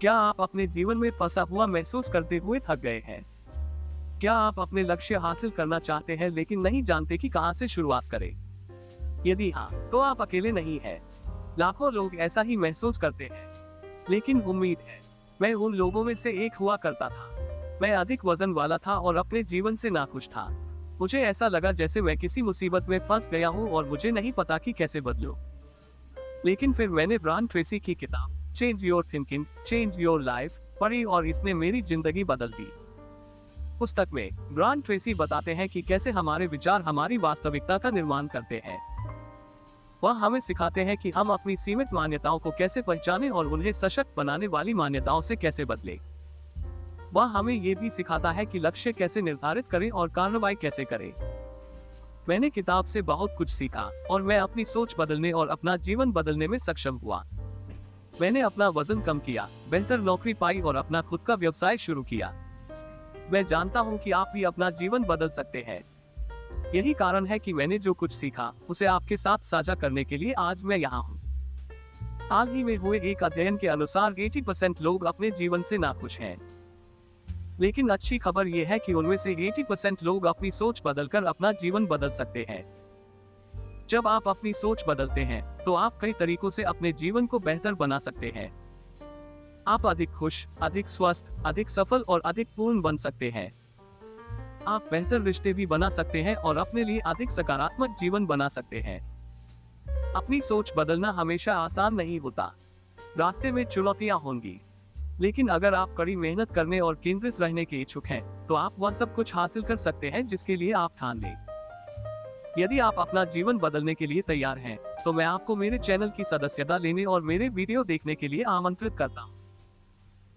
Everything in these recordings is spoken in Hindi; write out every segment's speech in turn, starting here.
क्या आप अपने जीवन में फंसा हुआ महसूस करते हुए थक गए हैं? क्या आप अपने लक्ष्य हासिल करना चाहते हैं लेकिन नहीं जानते कि कहां से शुरुआत करें? यदि हाँ, तो आप अकेले नहीं हैं। लाखों लोग ऐसा ही महसूस करते हैं। लेकिन उम्मीद है, मैं उन लोगों में से एक हुआ करता था। मैं अधिक वजन वाला था और अपने जीवन से नाखुश था। मुझे ऐसा लगा जैसे मैं किसी मुसीबत में फंस गया हूँ और मुझे नहीं पता कि कैसे बदलूं। लेकिन फिर मैंने ब्रायन ट्रेसी की किताब change your thinking, change your life पढ़ी और इसने मेरी जिंदगी बदल दी। पुस्तक में ब्रायन ट्रेसी बताते हैं कि कैसे हमारे विचार हमारी वास्तविकता का निर्माण करते हैं। वह हमें सिखाते हैं कि हम अपनी सीमित मान्यताओं को कैसे पहचानें और उन्हें सशक्त बनाने वाली मान्यताओं से कैसे बदलें। वह हमें यह भी सिखाता है कि लक्ष्य कैसे निर्धारित करें और कार्रवाई कैसे करें। मैंने किताब से बहुत कुछ सीखा और मैं अपनी सोच बदलने और अपना जीवन बदलने में सक्षम हुआ। मैंने अपना वजन कम किया, बेहतर नौकरी पाई और अपना खुद का व्यवसाय शुरू किया। मैं जानता हूं कि आप भी अपना जीवन बदल सकते हैं। यही कारण है कि मैंने जो कुछ सीखा उसे आपके साथ साझा करने के लिए आज मैं यहाँ हूँ। हाल ही में हुए एक अध्ययन के अनुसार 80% लोग अपने जीवन से नाखुश हैं। लेकिन अच्छी खबर यह है कि उनमें से 80% लोग अपनी सोच बदलकर अपना जीवन बदल सकते हैं। जब आप अपनी सोच बदलते हैं, तो आप कई तरीकों से अपने जीवन को बेहतर बना सकते हैं। आप अधिक खुश, अधिक स्वस्थ, अधिक सफल और अधिक पूर्ण बन सकते हैं। आप बेहतर रिश्ते भी बना सकते हैं और अपने लिए अधिक सकारात्मक जीवन बना सकते हैं। अपनी सोच बदलना हमेशा आसान नहीं होता। रास्ते में चुनौतियां होंगी, लेकिन अगर आप कड़ी मेहनत करने और केंद्रित रहने के इच्छुक हैं, तो आप वह सब कुछ हासिल कर सकते हैं जिसके लिए आप ठान लें। यदि आप अपना जीवन बदलने के लिए तैयार हैं, तो मैं आपको मेरे चैनल की सदस्यता लेने और मेरे वीडियो देखने के लिए आमंत्रित करता हूं।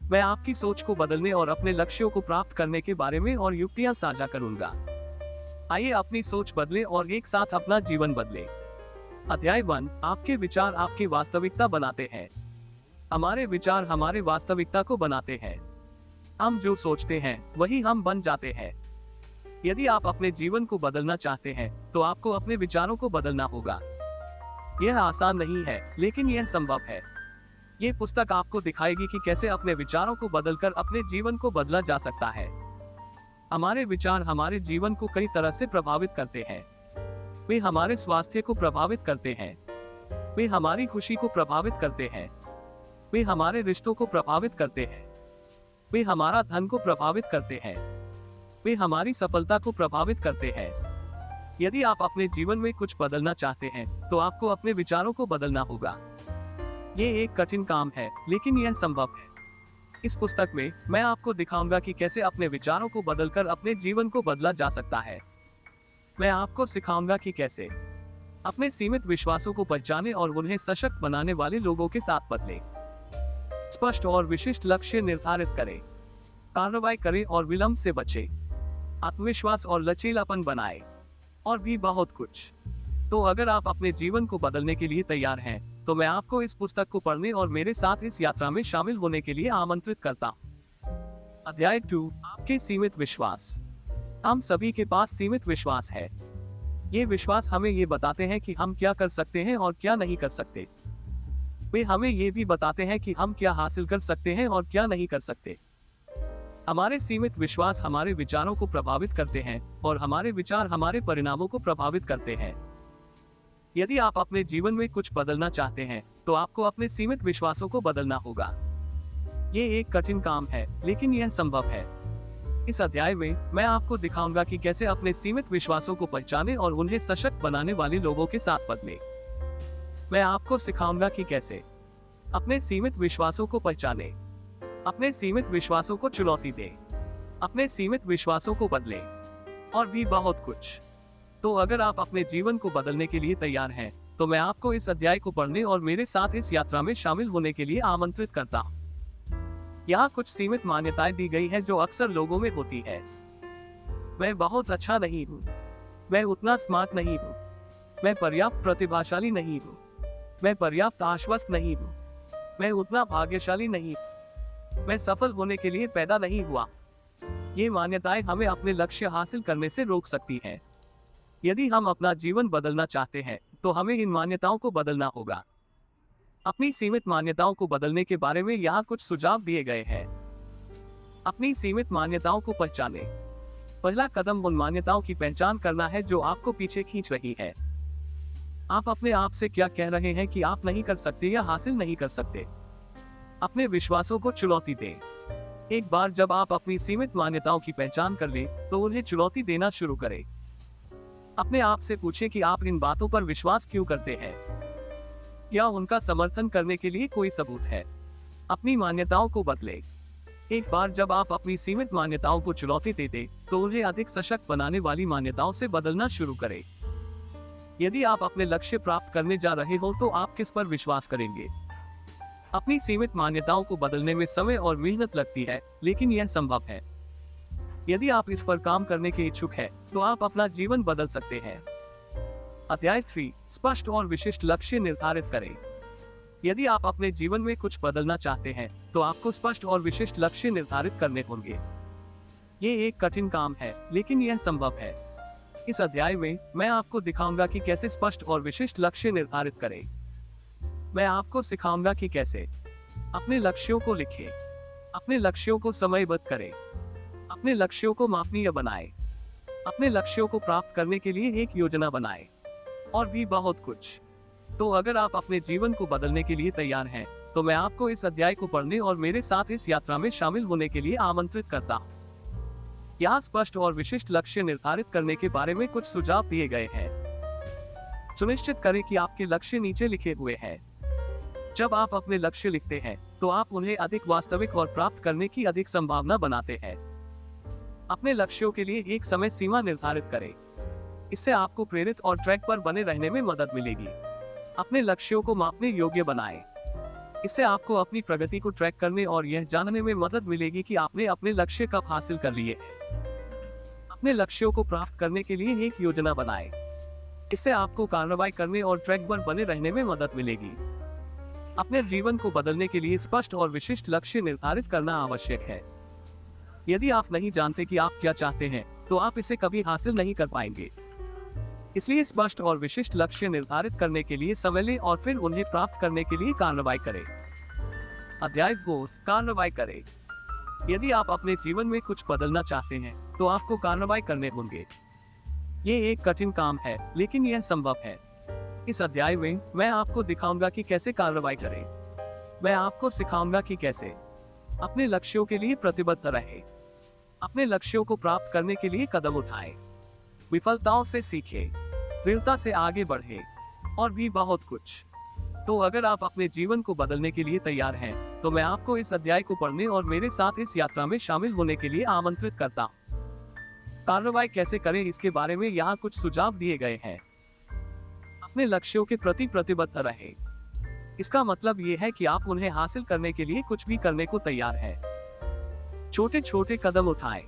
मैं आपकी सोच को बदलने और अपने लक्ष्यों को प्राप्त करने के बारे में और युक्तियां साझा करूंगा। आइए अपनी सोच बदलें और एक साथ अपना जीवन बदलें। अध्याय 1, आपके विचार आपकी वास्तविकता बनाते हैं। हमारे विचार हमारे वास्तविकता को बनाते हैं। हम जो सोचते हैं वही हम बन जाते हैं। यदि आप अपने जीवन को बदलना चाहते हैं, तो आपको अपने विचारों को बदलना होगा। यह आसान नहीं है, लेकिन यह संभव है। यह पुस्तक आपको दिखाएगी कि कैसे अपने विचारों को बदलकर अपने जीवन को बदला जा सकता है। हमारे विचार हमारे जीवन को कई तरह से प्रभावित करते हैं। वे हमारे स्वास्थ्य को प्रभावित करते हैं। वे हमारी खुशी को प्रभावित करते हैं। वे हमारे रिश्तों को प्रभावित करते हैं। वे हमारा धन को प्रभावित करते हैं। वे हमारी सफलता को प्रभावित करते हैं। यदि आप अपने जीवन में कुछ बदलना चाहते हैं, तो आपको अपने विचारों को बदलना होगा। यह एक कठिन काम है, लेकिन यह संभव है। इस पुस्तक में मैं आपको दिखाऊंगा कि कैसे अपने विचारों को बदलकर अपने जीवन को बदला जा सकता है। मैं आपको सिखाऊंगा कि कैसे अपने सीमित विश्वासों को पहचानें और उन्हें सशक्त बनाने वाले लोगों के साथ बदलें। स्पष्ट और विशिष्ट लक्ष्य निर्धारित करें, कार्रवाई करें और विलंब से बचें, आत्मविश्वास और लचीलापन बनाएं, और भी बहुत कुछ। तो अगर आप अपने जीवन को बदलने के लिए तैयार हैं, तो मैं आपको इस पुस्तक को पढ़ने और मेरे साथ इस यात्रा में शामिल होने के लिए आमंत्रित करता हूं। अध्याय 2, आपके सीमित विश्वास। हम सभी के पास सीमित विश्वास है। ये विश्वास हमें ये बताते हैं कि हम क्या कर सकते हैं और क्या नहीं कर सकते। वे हमें ये भी बताते हैं कि हम क्या हासिल कर सकते हैं और क्या नहीं कर सकते। हमारे सीमित विश्वास हमारे विचारों को प्रभावित करते हैं और हमारे विचार हमारे परिणामों को प्रभावित करते हैं। यदि आप अपने जीवन में कुछ बदलना चाहते हैं, तो आपको अपने सीमित विश्वासों को बदलना होगा। ये एक कठिन काम है, लेकिन यह संभव है। इस अध्याय में मैं आपको दिखाऊंगा कि कैसे अपने सीमित विश्वासों को पहचानें और उन्हें सशक्त बनाने वाले लोगों के साथ बदलें। मैं आपको सिखाऊंगा कि कैसे अपने सीमित विश्वासों को पहचानें, अपने सीमित विश्वासों को चुनौती दें, अपने सीमित विश्वासों को बदलें, और भी बहुत कुछ। तो अगर आप अपने जीवन को बदलने के लिए तैयार हैं, तो मैं आपको इस अध्याय को पढ़ने और मेरे साथ इस यात्रा में शामिल होने के लिए आमंत्रित करता हूं। यहाँ कुछ सीमित मान्यताएं दी गई हैं जो अक्सर लोगों में होती है। मैं बहुत अच्छा नहीं हूँ, मैं उतना स्मार्ट नहीं हूँ, मैं पर्याप्त प्रतिभाशाली नहीं हूँ, मैं पर्याप्त आश्वस्त नहीं हूँ, मैं उतना भाग्यशाली नहीं हूँ, मैं सफल होने के लिए पैदा नहीं हुआ। ये मान्यताएं हमें अपने लक्ष्य हासिल करने से रोक सकती हैं। यदि हम अपना जीवन बदलना चाहते हैं, तो हमें इन मान्यताओं को बदलना होगा। अपनी सीमित मान्यताओं को बदलने के बारे में यहाँ कुछ सुझाव दिए गए हैं। अपनी सीमित मान्यताओं को पहचानें। पहला कदम उन मान्यताओं की पहचान करना है जो आपको पीछे खींच रही है। आप अपने आप से क्या कह रहे हैं कि आप नहीं कर सकते या हासिल नहीं कर सकते। अपने विश्वासों को चुनौती दें। एक बार जब आप अपनी सीमित मान्यताओं की पहचान कर लें, तो उन्हें चुनौती देना शुरू करें। अपने आप से पूछें कि आप इन बातों पर विश्वास क्यों करते हैं। क्या उनका समर्थन करने के लिए कोई सबूत है। अपनी मान्यताओं को बदलें। एक बार जब आप अपनी सीमित मान्यताओं को चुनौती देते, तो उन्हें अधिक सशक्त बनाने वाली मान्यताओं से बदलना शुरू करें। यदि आप अपने लक्ष्य प्राप्त करने जा रहे हो तो आप किस पर विश्वास करेंगे। अपनी सीमित मान्यताओं को बदलने में समय और मेहनत लगती है, लेकिन यह संभव है। यदि आप इस पर काम करने के इच्छुक हैं, तो आप अपना जीवन बदल सकते हैं। अध्याय 3, स्पष्ट और विशिष्ट लक्ष्य निर्धारित करें। यदि आप अपने जीवन में कुछ बदलना चाहते हैं, तो आपको स्पष्ट और विशिष्ट लक्ष्य निर्धारित करने होंगे। ये एक कठिन काम है, लेकिन यह संभव है। इस अध्याय में मैं आपको दिखाऊंगा कि कैसे स्पष्ट और विशिष्ट लक्ष्य निर्धारित करें। मैं आपको सिखाऊंगा कि कैसे अपने लक्ष्यों को लिखें, अपने लक्ष्यों को समयबद्ध करें, अपने लक्ष्यों को मापनीय बनाएं, अपने लक्ष्यों को प्राप्त करने के लिए एक योजना बनाएं, और भी बहुत कुछ। तो अगर आप अपने जीवन को बदलने के लिए तैयार हैं, तो मैं आपको इस अध्याय को पढ़ने और मेरे साथ इस यात्रा में शामिल होने के लिए आमंत्रित करता हूँ। यहाँ स्पष्ट और विशिष्ट लक्ष्य निर्धारित करने के बारे में कुछ सुझाव दिए गए हैं। सुनिश्चित करें कि आपके लक्ष्य नीचे लिखे हुए हैं। जब आप अपने लक्ष्य लिखते हैं, तो आप उन्हें अधिक वास्तविक और प्राप्त करने की अधिक संभावना बनाते हैं। अपने लक्ष्यों के लिए एक समय सीमा निर्धारित करें। इससे आपको प्रेरित और ट्रैक पर बने रहने में मदद मिलेगी। अपने लक्ष्यों को मापने योग्य बनाएं। इससे आपको अपनी प्रगति को ट्रैक करने और यह जानने में मदद मिलेगी कि आपने अपने लक्ष्य कब हासिल कर लिए हैं। अपने लक्ष्यों को प्राप्त करने के लिए एक योजना बनाएं। इससे आपको कार्रवाई करने और ट्रैक पर बने रहने में मदद मिलेगी। अपने जीवन को बदलने के लिए स्पष्ट और विशिष्ट लक्ष्य निर्धारित करना आवश्यक है। यदि आप नहीं जानते कि आप क्या चाहते हैं, तो आप इसे कभी हासिल नहीं कर पाएंगे। इसलिए स्पष्ट और विशिष्ट लक्ष्य निर्धारित करने के लिए समय लें और फिर उन्हें प्राप्त करने के लिए कार्रवाई करें। अध्याय 4, कार्रवाई करें। यदि आप अपने जीवन में कुछ बदलना चाहते हैं, तो आपको कार्रवाई करने होंगे। ये एक कठिन काम है, लेकिन यह संभव है। इस अध्याय में मैं आपको दिखाऊंगा कि कैसे कार्रवाई करें। मैं आपको सिखाऊंगा कि कैसे अपने लक्ष्यों के लिए प्रतिबद्ध रहें, अपने लक्ष्यों को प्राप्त करने के लिए कदम उठाएं, विफलताओं से सीखें, दृढ़ता से आगे बढ़ें, और भी बहुत कुछ। तो अगर आप अपने जीवन को बदलने के लिए तैयार हैं, तो मैं आपको इस अध्याय को पढ़ने और मेरे साथ इस यात्रा में शामिल होने के लिए आमंत्रित करता हूँ। कार्रवाई कैसे करें, इसके बारे में यहाँ कुछ सुझाव दिए गए हैं। अपने लक्ष्यों के प्रति प्रतिबद्ध रहें। इसका मतलब ये है कि आप उन्हें हासिल करने के लिए कुछ भी करने को तैयार हैं। छोटे छोटे कदम उठाएं।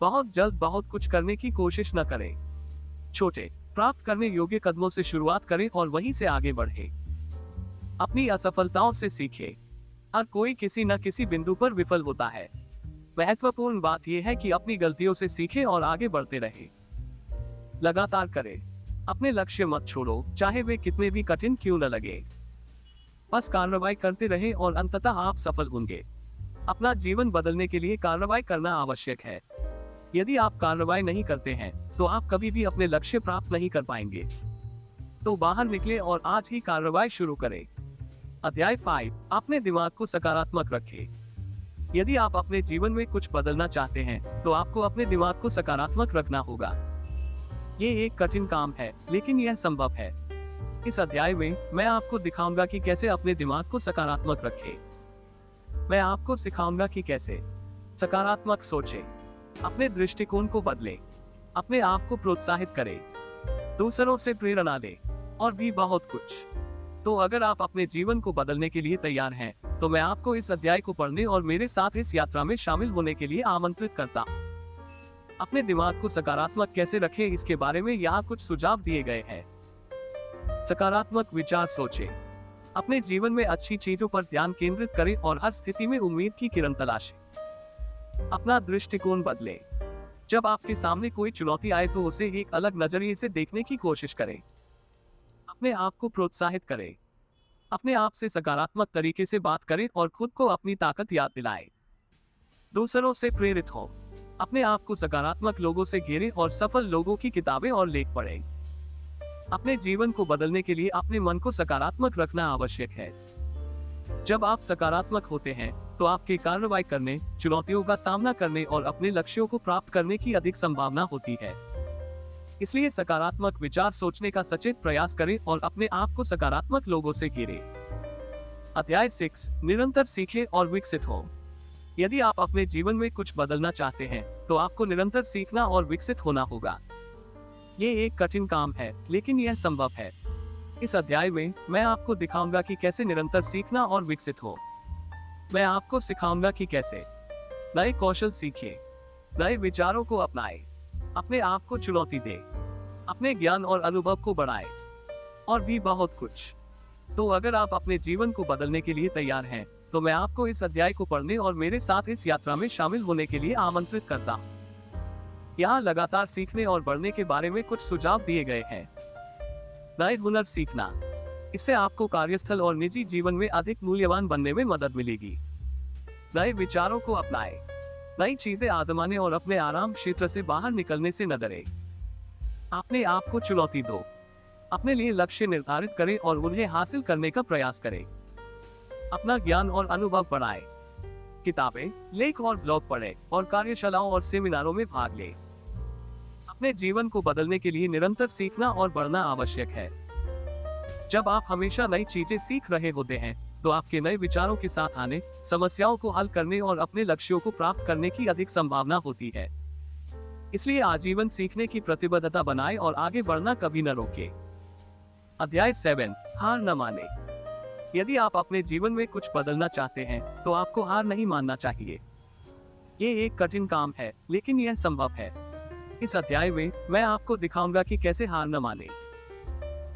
बहुत जल्द बहुत कुछ करने की कोशिश न करें। छोटे, प्राप्त करने योग्य कदमों से शुरुआत करें और वहीं से आगे बढ़ें। अपनी असफलताओं से सीखें। हर कोई किसी न किसी बिंदु पर विफल होता है। महत्वपूर्ण बात यह है कि अपनी गलतियों से सीखें और आगे बढ़ते रहें। लगातार करें। अपने लक्ष्य मत छोड़ो, चाहे वे कितने भी कठिन क्यों न लगे। बस कार्रवाई करते रहें और अंततः आप सफल होंगे। अपना जीवन बदलने के लिए कार्रवाई करना आवश्यक है। यदि आप कार्रवाई नहीं करते हैं, तो आप कभी भी अपने लक्ष्य प्राप्त नहीं कर पाएंगे। तो बाहर निकले और आज ही कार्रवाई शुरू करें। अध्याय 5, अपने दिमाग को सकारात्मक रखें। यदि आप अपने जीवन में कुछ बदलना चाहते हैं, तो आपको अपने दिमाग को सकारात्मक रखना होगा। ये एक कठिन काम है, लेकिन यह संभव है। इस अध्याय में मैं आपको दिखाऊंगा कि कैसे अपने दिमाग को सकारात्मक रखें। मैं आपको सिखाऊंगा कि कैसे सकारात्मक सोचें, अपने दृष्टिकोण को बदलें, अपने आप को प्रोत्साहित करें, दूसरों से प्रेरणा लें, और भी बहुत कुछ। तो अगर आप अपने जीवन को बदलने के लिए तैयार हैं, तो मैं आपको इस अध्याय को पढ़ने और मेरे साथ इस यात्रा में शामिल होने के लिए आमंत्रित करता हूँ। अपने दिमाग को सकारात्मक कैसे रखें, इसके बारे में यहाँ कुछ सुझाव दिए गए हैं। सकारात्मक विचार सोचें। अपने जीवन में अच्छी चीजों पर ध्यान केंद्रित करें और हर स्थिति में उम्मीद की किरण तलाशें। अपना दृष्टिकोण बदलें। जब आपके सामने कोई चुनौती आए, तो उसे एक अलग नजरिए से देखने की कोशिश करें। अपने आप को प्रोत्साहित करें। अपने आप से सकारात्मक तरीके से बात करें और खुद को अपनी ताकत याद दिलाएं। दूसरों से प्रेरित हो। अपने आप को सकारात्मक लोगों से घेरें और सफल लोगों की किताबें और लेख पढ़ें। अपने जीवन को बदलने के लिए अपने मन को सकारात्मक रखना आवश्यक है। जब आप सकारात्मक होते हैं तो आपके कार्रवाई करने, चुनौतियों का सामना करने और अपने लक्ष्यों को प्राप्त करने की अधिक संभावना होती है। इसलिए सकारात्मक विचार सोचने का सचेत प्रयास करें और अपने आप को सकारात्मक लोगों से घेरें। अध्याय 6, निरंतर सीखें और विकसित हो। यदि आप अपने जीवन में कुछ बदलना चाहते हैं तो आपको निरंतर सीखना और विकसित होना होगा। ये एक कठिन काम है, लेकिन यह संभव है। इस अध्याय में मैं आपको दिखाऊंगा कि कैसे निरंतर सीखना और विकसित हो। मैं आपको सिखाऊंगा कि कैसे नए कौशल सीखें, नए विचारों को अपनाएं, अपने आप को चुनौती दें, अपने ज्ञान और अनुभव को बढ़ाएं, और भी बहुत कुछ। तो अगर आप अपने जीवन को बदलने के लिए तैयार हैं, तो मैं आपको इस अध्याय को पढ़ने और मेरे साथ इस यात्रा में शामिल होने के लिए आमंत्रित करता हूँ। यहाँ लगातार सीखने और बढ़ने के बारे में कुछ सुझाव दिए गए हैं। नए हुनर सीखना, इससे आपको कार्यस्थल और निजी जीवन में अधिक मूल्यवान बनने में मदद मिलेगी। नए विचारों को अपनाएं, नई चीजें आजमाने और अपने आराम क्षेत्र से बाहर निकलने से न डरें। अपने आप को चुनौती दो, अपने लिए लक्ष्य निर्धारित करें और उन्हें हासिल करने का प्रयास करें। अपना ज्ञान और अनुभव बढ़ाएं, किताबें, लेख और ब्लॉग पढ़ें और कार्यशालाओं और सेमिनारों में भाग लें। अपने जीवन को बदलने के लिए निरंतर सीखना और बढ़ना आवश्यक है। जब आप हमेशा नई चीजें सीख रहे होते हैं तो आपके नए विचारों के साथ आने, समस्याओं को हल करने और अपने लक्ष्यों को प्राप्त करने की अधिक संभावना होती है। इसलिए आजीवन सीखने की प्रतिबद्धता बनाएं और आगे बढ़ना कभी न रोके। अध्याय 7, हार न माने। यदि आप अपने जीवन में कुछ बदलना चाहते हैं तो आपको हार नहीं मानना चाहिए। ये एक कठिन काम है, लेकिन यह संभव है। इस अध्याय में मैं आपको दिखाऊंगा कि कैसे हार न माने।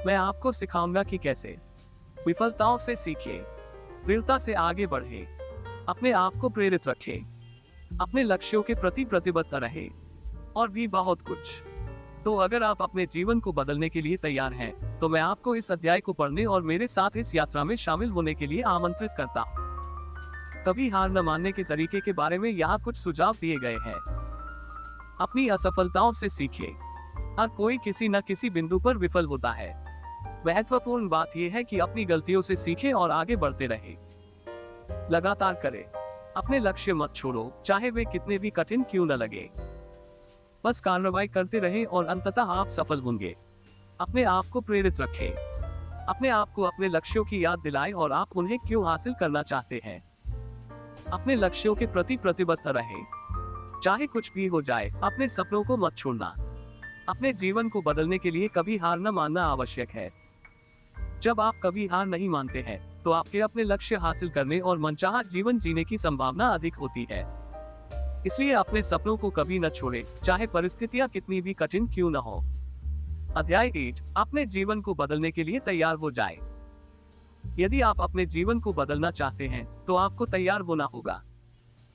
मैं आपको सिखाऊंगा कि कैसे विफलताओं से सीखें, दृढ़ता से आगे बढ़ें, अपने आप को प्रेरित रखें, अपने लक्ष्यों के प्रति प्रतिबद्ध रहें, और भी बहुत कुछ। तो अगर आप अपने जीवन को बदलने के लिए तैयार हैं, तो मैं आपको इस अध्याय को पढ़ने और मेरे साथ इस यात्रा में शामिल होने के लिए आमंत्रित करता हूँ। कभी हार न मानने के तरीके के बारे में यहाँ कुछ सुझाव दिए गए हैं। अपनी असफलताओं से सीखें। हर कोई किसी न किसी बिंदु पर विफल होता है। महत्वपूर्ण बात यह है कि अपनी गलतियों से सीखें और आगे बढ़ते रहें। लगातार करें, अपने लक्ष्य मत छोड़ो, चाहे वे कितने भी कठिन क्यों न लगे। बस कार्रवाई करते रहें और अंततः आप सफल होंगे। अपने आप को प्रेरित रखें, अपने आप को अपने लक्ष्यों की याद दिलाएं और आप उन्हें क्यों हासिल करना चाहते हैं। अपने लक्ष्यों के प्रति प्रतिबद्ध रहें, चाहे कुछ भी हो जाए। अपने सपनों को मत छोड़ना। अपने जीवन को बदलने के लिए कभी हार न मानना आवश्यक है। जब आप कभी हार नहीं मानते हैं तो आपके अपने लक्ष्य हासिल करने और मनचाहा जीवन जीने की संभावना अधिक होती है। इसलिए अपने सपनों को कभी न छोड़ें, चाहे परिस्थितियां कितनी भी कठिन क्यों न हो। अध्याय 8, अपने जीवन को बदलने के लिए तैयार हो जाएं। यदि आप अपने जीवन को बदलना चाहते हैं तो आपको तैयार होना होगा।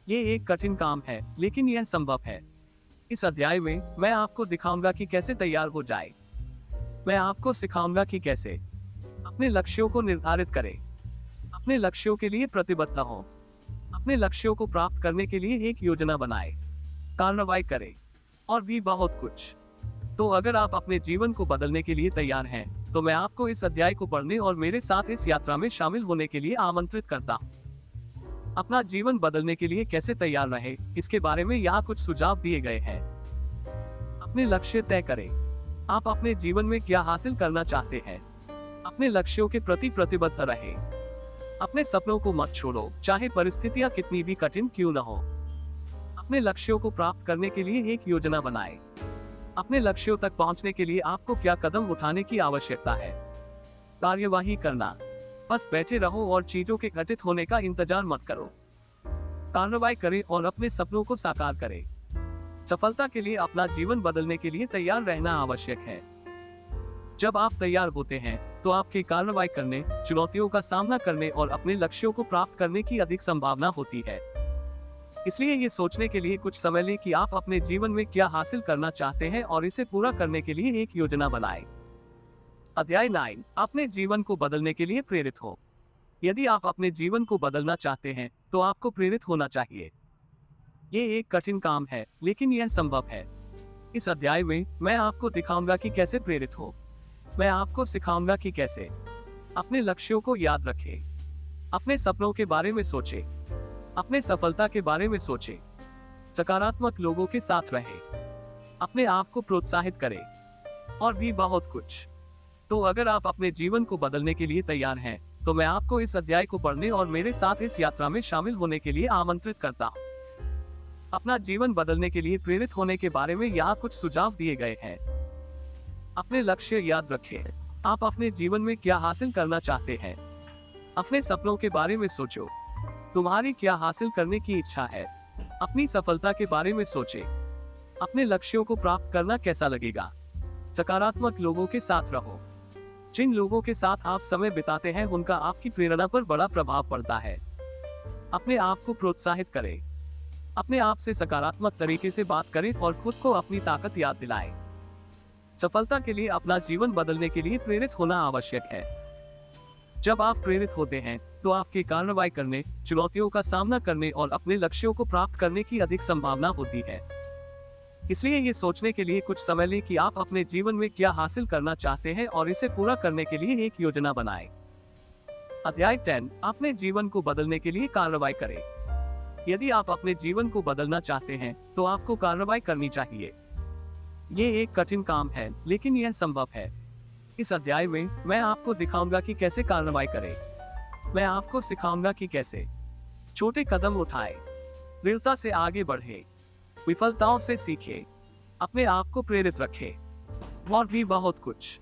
ये एक कठिन काम है, लेकिन यह संभव है। इस अध्याय में मैं आपको दिखाऊंगा कि कैसे तैयार हो जाए। मैं आपको सिखाऊंगा कि कैसे अपने लक्ष्यों को निर्धारित करें, अपने लक्ष्यों के लिए प्रतिबद्ध हो, अपने लक्ष्यों को प्राप्त करने के लिए एक योजना बनाएं, कार्रवाई करें, और भी बहुत कुछ। तो अगर आप अपने जीवन को बदलने के लिए तैयार हैं, तो मैं आपको इस अध्याय को पढ़ने और मेरे साथ इस यात्रा में शामिल होने के लिए आमंत्रित करता हूँ। अपना जीवन बदलने के लिए कैसे तैयार रहे, इसके बारे में यहाँ कुछ सुझाव दिए गए हैं। अपने लक्ष्य तय करें। आप अपने जीवन में क्या हासिल करना चाहते हैं। अपने लक्ष्यों के प्रति प्रतिबद्ध रहें। अपने सपनों को मत छोड़ो, चाहे परिस्थितियां कितनी भी कठिन क्यों न हो। अपने लक्ष्यों को प्राप्त करने के लिए एक योजना बनाएं। अपने लक्ष्यों तक पहुंचने के लिए आपको क्या कदम उठाने की आवश्यकता है। कार्यवाही करना। बस बैठे रहो और चीजों के घटित होने का इंतजार मत करो। कार्रवाई करें और अपने सपनों को साकार करें। सफलता के लिए अपना जीवन बदलने के लिए तैयार रहना आवश्यक है। जब आप तैयार होते हैं तो आपके कार्रवाई करने, चुनौतियों का सामना करने और अपने लक्ष्यों को प्राप्त करने की अधिक संभावना होती है। इसलिए ये सोचने के लिए कुछ समय लें कि आप अपने जीवन में क्या हासिल करना चाहते हैं और इसे पूरा करने के लिए एक योजना बनाएं। अध्याय 9, अपने जीवन को बदलने के लिए प्रेरित हो। यदि आप अपने जीवन को बदलना चाहते हैं तो आपको प्रेरित होना चाहिए। ये एक कठिन काम है, लेकिन यह संभव है। इस अध्याय में मैं आपको दिखाऊंगा कि कैसे प्रेरित हो। मैं आपको सिखाऊंगा कि कैसे अपने लक्ष्यों को याद रखें, अपने सपनों के बारे में सोचें, अपने सफलता के बारे में सोचें, सकारात्मक लोगों के साथ रहें, अपने आप को प्रोत्साहित करें और भी बहुत कुछ। तो अगर आप अपने जीवन को बदलने के लिए तैयार हैं, तो मैं आपको इस अध्याय को पढ़ने और मेरे साथ इस यात्रा में शामिल होने के लिए आमंत्रित करता हूं। अपना जीवन बदलने के लिए प्रेरित होने के बारे में यहाँ कुछ सुझाव दिए गए हैं। अपने लक्ष्य याद रखें। आप अपने जीवन में क्या हासिल करना चाहते हैं? अपने सपनों के बारे में सोचो। तुम्हारी क्या हासिल करने की इच्छा है? अपनी सफलता के बारे में सोचें। अपने लक्ष्यों को प्राप्त करना कैसा लगेगा? सकारात्मक लोगों के साथ रहो। जिन लोगों के साथ आप समय बिताते हैं उनका आपकी प्रेरणा पर बड़ा प्रभाव पड़ता है। अपने आप को प्रोत्साहित करें। अपने आप से सकारात्मक तरीके से बात करें और खुद को अपनी ताकत याद दिलाएं। सफलता के लिए अपना जीवन बदलने के लिए प्रेरित होना आवश्यक है। जब आप प्रेरित होते हैं तो आपके कार्रवाई करने, चुनौतियों का सामना करने और अपने लक्ष्यों को प्राप्त करने की अधिक संभावना होती है। इसलिए ये सोचने के लिए कुछ समय लें कि आप अपने जीवन में क्या हासिल करना चाहते हैं और इसे पूरा करने के लिए एक योजना बनाएं। अध्याय 10, अपने जीवन को बदलने के लिए कार्रवाई करें। यदि आप अपने जीवन को बदलना चाहते हैं तो आपको कार्रवाई करनी चाहिए। ये एक कठिन काम है, लेकिन यह संभव है। इस अध्याय में मैं आपको दिखाऊंगा कि कैसे कार्रवाई करें। मैं आपको सिखाऊंगा कि कैसे छोटे कदम उठाएं, दृढ़ता से आगे बढ़ें, विफलताओं से सीखें, अपने आप को प्रेरित रखें और भी बहुत कुछ।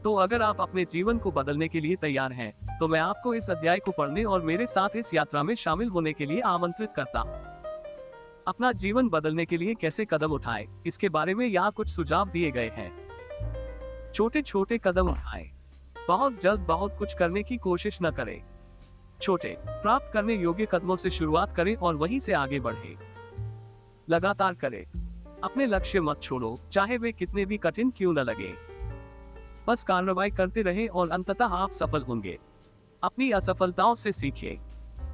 तो अगर आप अपने जीवन को बदलने के लिए तैयार हैं, तो मैं आपको इस अध्याय को पढ़ने और मेरे साथ इस यात्रा में शामिल होने के लिए आमंत्रित करता हूं। अपना जीवन बदलने के लिए कैसे कदम उठाएं, इसके बारे में यहाँ कुछ सुझाव दिए गए हैं। छोटे छोटे कदम उठाएं। बहुत जल्द बहुत कुछ करने की कोशिश न करें। छोटे, प्राप्त करने योग्य कदमों से शुरुआत करें और वहीं से आगे बढ़ें। लगातार करें। अपने लक्ष्य मत छोड़ो, चाहे वे कितने भी कठिन क्यों न लगे। बस कार्रवाई करते रहें और अंततः आप सफल होंगे। अपनी असफलताओं से सीखें।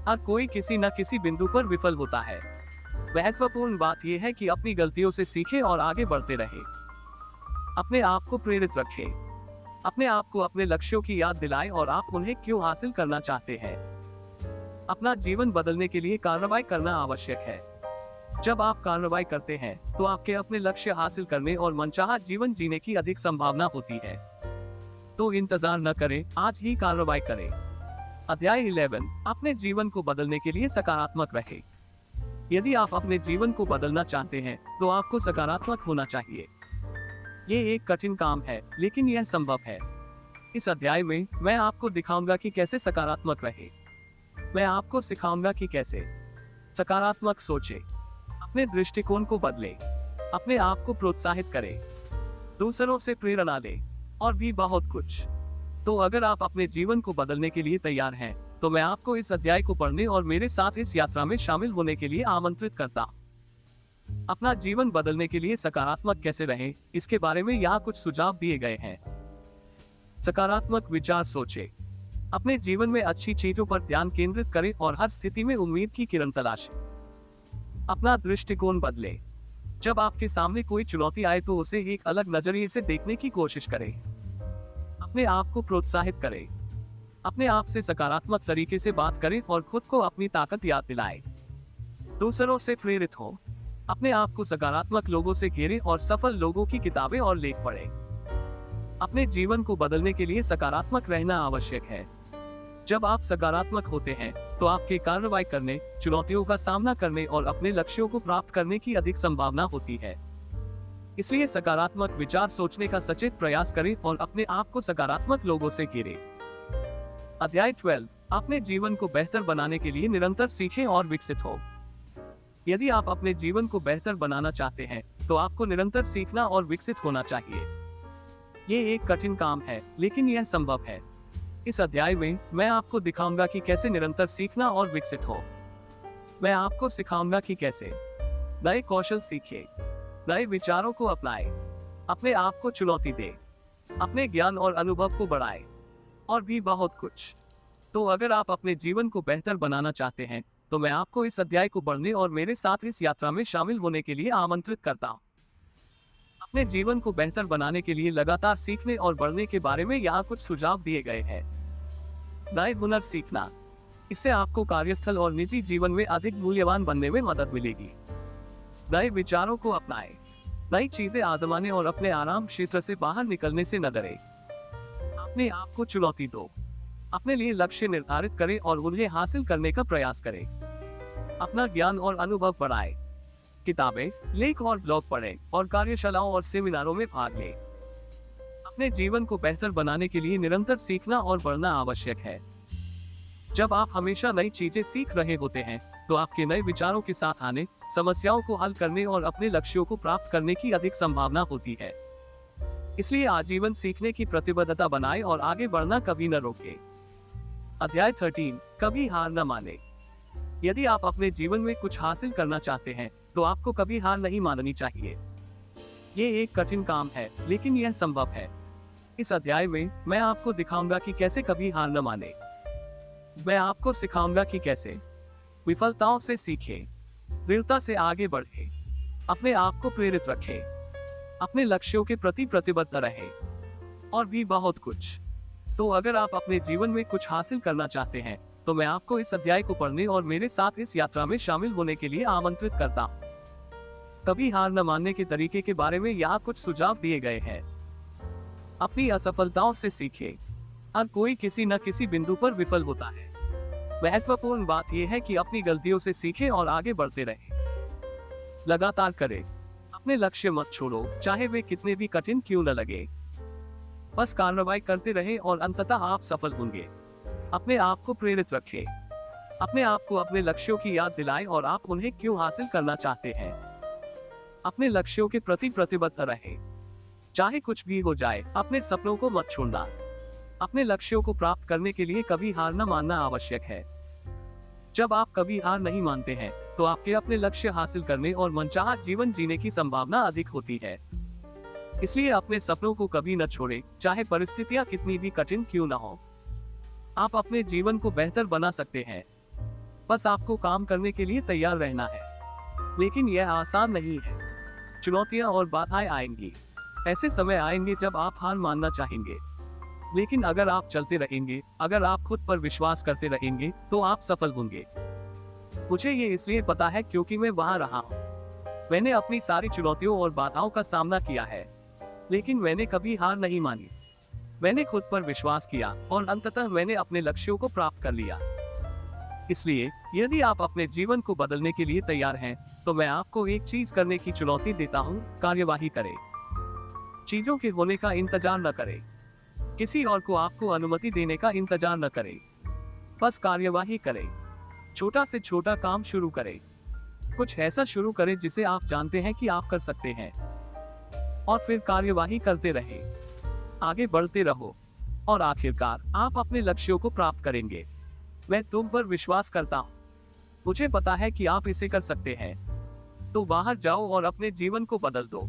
हर कोई किसी न किसी बिंदु पर विफल होता है। महत्वपूर्ण बात यह है कि अपनी गलतियों से सीखें और आगे बढ़ते रहें। अपने आप को प्रेरित रखें। अपने आप को अपने लक्ष्यों की याद दिलाएं और आप उन्हें क्यों हासिल करना चाहते हैं। अपना जीवन बदलने के लिए कार्रवाई करना आवश्यक है। जब आप कार्रवाई करते हैं तो आपके अपने लक्ष्य हासिल करने और मनचाहा जीवन जीने की अधिक संभावना होती है। तो इंतजार न करें, आज ही कार्रवाई करें। अध्याय 11, अपने जीवन को बदलने के लिए सकारात्मक रहें। यदि आप अपने जीवन को बदलना चाहते हैं तो आपको सकारात्मक होना चाहिए। ये एक कठिन काम है, लेकिन यह संभव है। इस अध्याय में मैं आपको दिखाऊंगा कि कैसे सकारात्मक रहे। मैं आपको सिखाऊंगा कि कैसे सकारात्मक सोचें, अपने दृष्टिकोण को बदलें, अपने आप को प्रोत्साहित करें, दूसरों से प्रेरणा लें और भी बहुत कुछ। तो अगर आप अपने जीवन को बदलने के लिए तैयार हैं, तो मैं आपको इस अध्याय को पढ़ने और मेरे साथ इस यात्रा में शामिल होने के लिए आमंत्रित करता हूं। अपना जीवन बदलने के लिए सकारात्मक कैसे रहें, इसके बारे में यहाँ कुछ सुझाव दिए गए हैं। सकारात्मक विचार सोचें। अपने जीवन में अच्छी चीजों पर ध्यान केंद्रित करें और हर स्थिति में उम्मीद की किरण तलाशें। अपना दृष्टिकोण बदलें। जब आपके सामने कोई चुनौती आए तो उसे एक अलग नजरिए से देखने की कोशिश करें। अपने आप को प्रोत्साहित करें। अपने आप से सकारात्मक तरीके से बात करें और खुद को अपनी ताकत याद दिलाएं। दूसरों से प्रेरित हो। अपने आप को सकारात्मक लोगों से घेरें और सफल लोगों की किताबें और लेख पढ़ें। अपने जीवन को बदलने के लिए सकारात्मक रहना आवश्यक है। जब आप सकारात्मक होते हैं तो आपके कार्रवाई करने, चुनौतियों का सामना करने और अपने लक्ष्यों को प्राप्त करने की अधिक संभावना होती है। इसलिए सकारात्मक विचार सोचने का सचेत प्रयास करें और अपने आप को सकारात्मक लोगों से घेरें। अध्याय 12, अपने जीवन को बेहतर बनाने के लिए निरंतर सीखें और विकसित हो। यदि आप अपने जीवन को बेहतर बनाना चाहते हैं तो आपको निरंतर सीखना और विकसित होना चाहिए। ये एक कठिन काम है, लेकिन यह संभव है। इस अध्याय में मैं आपको दिखाऊंगा कि कैसे निरंतर सीखना और विकसित हो। मैं आपको सिखाऊंगा कि कैसे नए कौशल सीखें, नए विचारों को अपनाएं, अपने आप को चुनौती दें, अपने ज्ञान और अनुभव को बढ़ाएं और भी बहुत कुछ। तो अगर आप अपने जीवन को बेहतर बनाना चाहते हैं, तो मैं आपको इस अध्याय को पढ़ने और मेरे साथ इस यात्रा में शामिल होने के लिए आमंत्रित करता हूँ। अपने जीवन को बेहतर बनाने के लिए लगातार सीखने और बढ़ने के बारे में यहाँ कुछ सुझाव दिए गए हैं। नए हुनर सीखना, इससे आपको कार्यस्थल और निजी जीवन में अधिक मूल्यवान बनने में मदद मिलेगी। नए विचारों को अपनाएं, नई चीजें आजमाने और अपने आराम क्षेत्र से बाहर निकलने से न डरें। अपने आप को चुनौती दो, अपने लिए लक्ष्य निर्धारित करें और उन्हें हासिल करने का प्रयास करें। अपना ज्ञान और अनुभव बढ़ाएं, किताबें, लेख और ब्लॉग पढ़ें और कार्यशालाओं और सेमिनारों में भाग लें। अपने जीवन को बेहतर बनाने के लिए निरंतर सीखना और बढ़ना आवश्यक है। जब आप हमेशा नई चीजें सीख रहे होते हैं, तो आपके नए विचारों के साथ आने, समस्याओं को हल करने और अपने लक्ष्यों को प्राप्त करने की अधिक संभावना होती है। इसलिए आजीवन सीखने की प्रतिबद्धता बनाएं और आगे बढ़ना कभी न रोकें। अध्याय 13, कभी हार न माने। यदि आप अपने जीवन में कुछ हासिल करना चाहते हैं, तो आपको कभी हार नहीं माननी चाहिए। ये एक कठिन काम है, लेकिन यह संभव है। इस अध्याय में मैं आपको दिखाऊंगा कि कैसे कभी हार न माने। मैं आपको सिखाऊंगा कि कैसे विफलताओं से सीखें, दृढ़ता से आगे बढ़ें, अपने आप को प्रेरित रखें, अपने लक्ष्यों के प्रति प्रतिबद्ध रहें और भी बहुत कुछ। तो अगर आप अपने जीवन में कुछ हासिल करना चाहते हैं, तो मैं आपको इस अध्याय को पढ़ने और मेरे साथ इस यात्रा में शामिल होने के लिए आमंत्रित करता हूँ। कभी हार न मानने के तरीके के बारे में यहाँ कुछ सुझाव दिए गए हैं। अपनी असफलताओं से सीखें। हर कोई किसी न किसी बिंदु पर विफल होता है। महत्वपूर्ण बात यह है कि अपनी गलतियों से सीखें और आगे बढ़ते रहें। लगातार करें, अपने लक्ष्य मत छोड़ो, चाहे वे कितने भी कठिन क्यों न लगे। बस कार्रवाई करते रहें और अंततः आप सफल होंगे। अपने आप को प्रेरित रखें, अपने आप को अपने लक्ष्यों की याद दिलाएं और आप उन्हें क्यों हासिल करना चाहते हैं। अपने लक्ष्यों के प्रति प्रतिबद्ध रहें, चाहे कुछ भी हो जाए। अपने सपनों को मत छोड़ना। अपने लक्ष्यों को प्राप्त करने के लिए कभी हार न मानना आवश्यक है। जब आप कभी हार नहीं मानते हैं, तो आपके अपने लक्ष्य हासिल करने और मनचाहा जीवन जीने की संभावना अधिक होती है। इसलिए अपने सपनों को कभी न छोड़ें, चाहे परिस्थितियां कितनी भी कठिन क्यों न हो। आप अपने जीवन को बेहतर बना सकते हैं। बस आपको काम करने के लिए तैयार रहना है। लेकिन यह आसान नहीं है। चुनौतियां और बाधाएं आएंगी। ऐसे समय आएंगे जब आप हार मानना चाहेंगे। लेकिन अगर आप चलते रहेंगे, अगर आप खुद पर विश्वास करते रहेंगे, तो आप सफल होंगे। मुझे ये इसलिए पता है क्योंकि मैं वहां रहा हूँ। मैंने अपनी सारी चुनौतियों और बाधाओं का सामना किया है, लेकिन मैंने कभी हार नहीं मानी। मैंने खुद पर विश्वास किया और अंततः मैंने अपने लक्ष्यों को प्राप्त कर लिया। इसलिए यदि आप अपने जीवन को बदलने के लिए तैयार हैं, तो मैं आपको एक चीज करने की चुनौती देता हूँ, कार्यवाही करें। चीजों के होने का इंतजार न करें। किसी और को आपको अनुमति देने का इंतजार न करें। बस कार्यवाही करें। छोटा से छोटा काम शुरू करें। कुछ ऐसा शुरू करें जिसे आप जानते हैं कि आप कर सकते हैं, और फिर कार्यवाही करते रहें। आगे बढ़ते रहो और आखिरकार आप अपने लक्ष्यों को प्राप्त करेंगे। मैं तुम पर विश्वास करता हूँ। मुझे पता है कि आप इसे कर सकते हैं। तो बाहर जाओ और अपने जीवन को बदल दो।